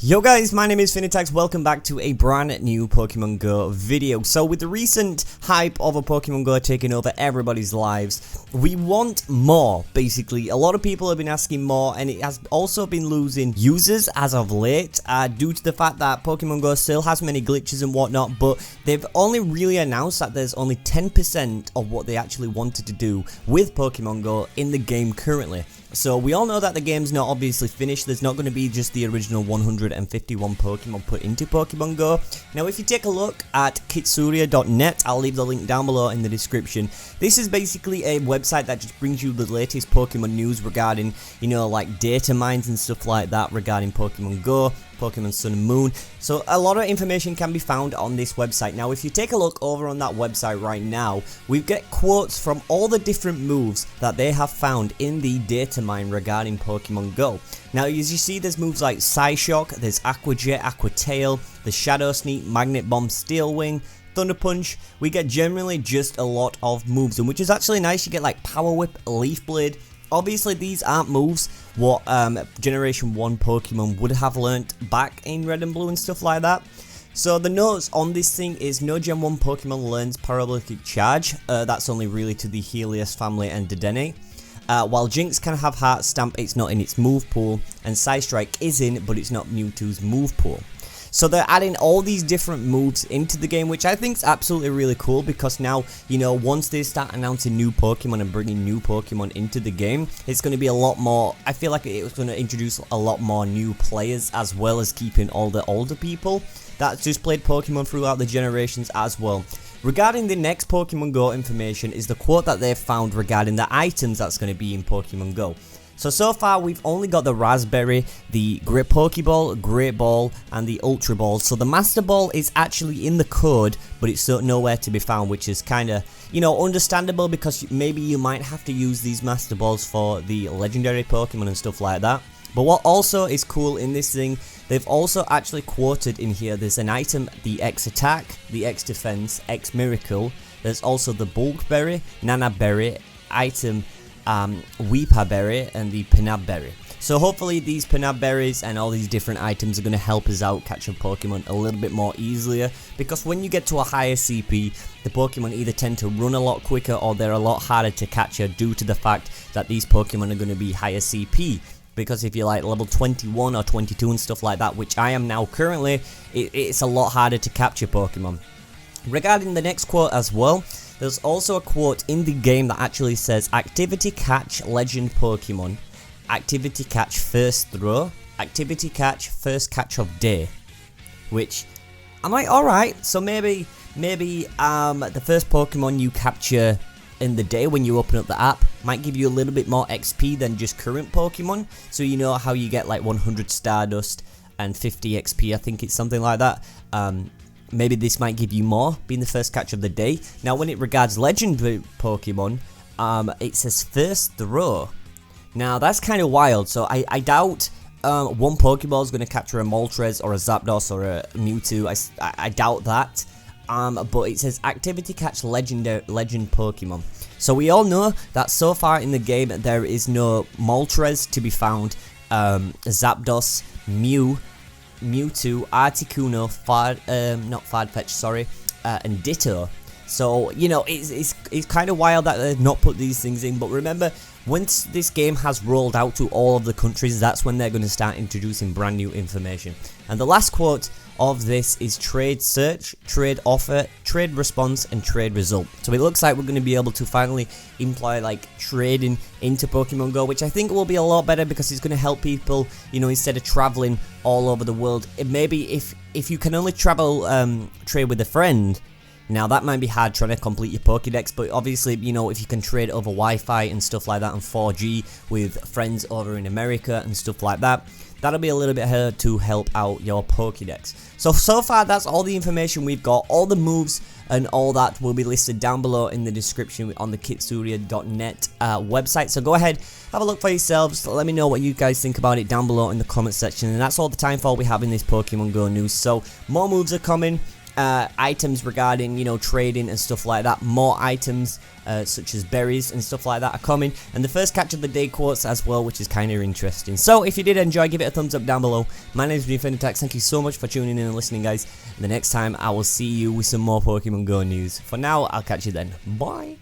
Yo guys, my name is FeintAttacks, welcome back to a brand new Pokemon Go video. So with the recent hype of a Pokemon Go taking over everybody's lives, we want more, basically. A lot of people have been asking more, and it has also been losing users as of late, due to the fact that Pokemon Go still has many glitches and whatnot, but they've only really announced that there's only 10% of what they actually wanted to do with Pokemon Go in the game currently. So we all know that the game's not obviously finished. There's not going to be just the original 151 Pokemon put into Pokemon Go. Now if you take a look at kitsuria.net, I'll leave the link down below in the description. This is basically a website that just brings you the latest Pokemon news regarding, you know, like data mines and stuff like that regarding Pokemon Go, Pokemon Sun and Moon. So a lot of information can be found on this website. Now if you take a look over on that website right now, we get quotes from all the different moves that they have found in the data mine regarding Pokemon Go. Now as you see, there's moves like Psyshock, there's Aqua Jet, Aqua Tail, the Shadow Sneak, Magnet Bomb, Steel Wing, Thunder Punch. We get generally just a lot of moves, and which is actually nice. You get like Power Whip, Leaf Blade. Obviously these aren't moves what Generation 1 Pokemon would have learnt back in Red and Blue and stuff like that. So the notes on this thing is no Gen 1 Pokemon learns Parabolic Charge. That's only really to the Helios family and Dedenne. While Jinx can have Heart Stamp, it's not in its move pool, and Psystrike is in, but it's not Mewtwo's move pool. So they're adding all these different moves into the game, which I think is absolutely really cool, because now, you know, once they start announcing new Pokemon and bringing new Pokemon into the game, it's going to be a lot more. I feel like it's going to introduce a lot more new players, as well as keeping all the older people that just played Pokemon throughout the generations as well. Regarding the next Pokemon Go information is the quote that they've found regarding the items that's going to be in Pokemon Go. So far we've only got the Raspberry, the Great Pokeball, Great Ball, and the Ultra Ball. So the Master Ball is actually in the code, but it's nowhere to be found, which is kind of, you know, understandable, because maybe you might have to use these Master Balls for the legendary Pokemon and stuff like that. But what also is cool in this thing, they've also actually quoted in here, there's an item, the X Attack, the X Defense, X Miracle. There's also the Bulk Berry, Nana Berry, item Weepa Berry, and the Pinab Berry. So hopefully these Pinab Berries and all these different items are going to help us out catch a Pokemon a little bit more easier, because when you get to a higher CP, the Pokemon either tend to run a lot quicker or they're a lot harder to catch due to the fact that these Pokemon are going to be higher CP. Because if you're like level 21 or 22 and stuff like that, which I am now currently, it's a lot harder to capture Pokemon. Regarding the next quote as well, there's also a quote in the game that actually says Activity Catch Legend Pokemon, Activity Catch First Throw, Activity Catch First Catch of Day. Which, I'm like, alright, so maybe the first Pokemon you capture in the day when you open up the app might give you a little bit more XP than just current Pokemon. So you know how you get like 100 Stardust and 50 XP, I think it's something like that. Maybe this might give you more, being the first catch of the day. Now when it regards legendary Pokemon, it says First Throw. Now that's kind of wild, so I doubt one Pokeball is going to capture a Moltres or a Zapdos or a Mewtwo. I doubt that. But it says Activity Catch Legend Pokemon. So we all know that so far in the game there is no Moltres to be found, Zapdos, Mewtwo, Articuno, not Farfetch, sorry, and Ditto. So, you know, it's kind of wild that they've not put these things in, but remember, once this game has rolled out to all of the countries, that's when they're going to start introducing brand new information. And the last quote of this is Trade Search, Trade Offer, Trade Response, and Trade Result. So it looks like we're going to be able to finally employ like trading into Pokemon Go, which I think will be a lot better, because it's going to help people, you know, instead of traveling all over the world. Maybe if you can only travel, trade with a friend. Now that might be hard trying to complete your Pokédex, but obviously, you know, if you can trade over Wi-Fi and stuff like that and 4G with friends over in America and stuff like that, that'll be a little bit harder to help out your Pokédex. So far that's all the information we've got. All the moves and all that will be listed down below in the description on the kitsuria.net website. So go ahead, have a look for yourselves. Let me know what you guys think about it down below in the comment section. And that's all the time for we have in this Pokemon Go news. So more moves are coming. items regarding, you know, trading and stuff like that. More items such as berries and stuff like that are coming, and the first catch of the day quotes as well, which is kind of interesting. So if you did enjoy, give it a thumbs up down below. My name is FeintAttacks. Thank you so much for tuning in and listening, guys. The next time I will see you with some more Pokemon Go news. For now, I'll catch you then. Bye.